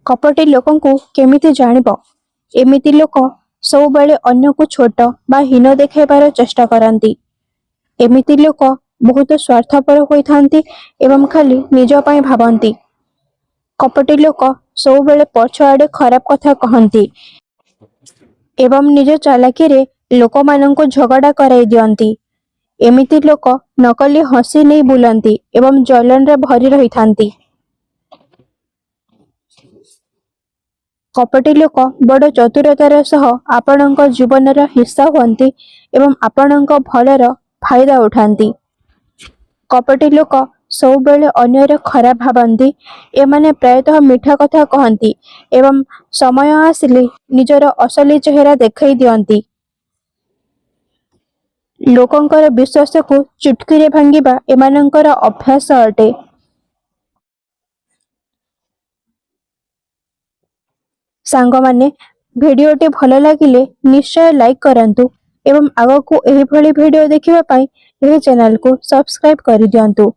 कपटी लोकों को केमिति जानिबो? एमिति लोक सबुबेले अन्य को छोट बा हीन देखाइबार चेष्टा करती। एमिति लोक बहुत स्वार्थपर होइथांती एवं खाली निज पई भाबंती। कपटी लोक सबुबेले पछ आड़े खराब कथा कहती एवं निज चालाकी रे लोकमानंको झगड़ा कराई दियंती। एमिति लोक नकली हसी नहीं बुलंती एवं जलन रे भरी रहिथांती। कपटी लोक बड़ चतुरतार सह आपणक जीवनर हिस्सा हुअंती एवं आपणक भलर फायदा उठांती। कपटी लोक सबुबेले अन्यर खराब भाबंती। एमाने प्रायतः मिठा कथा कहती एवं समय आसिले निजर असली चेहरा देखाई दियंती। लोकंकर विश्वास को चुटकी भांगिबा एमानंकर अभ्यास अटे। सांग माने भिडियोटी भल लगिले निश्चय लाइक करंतु एवं आगो को एही भली भिडियो देखिबा पाई एही चैनल को सब्सक्राइब कर दियंतु।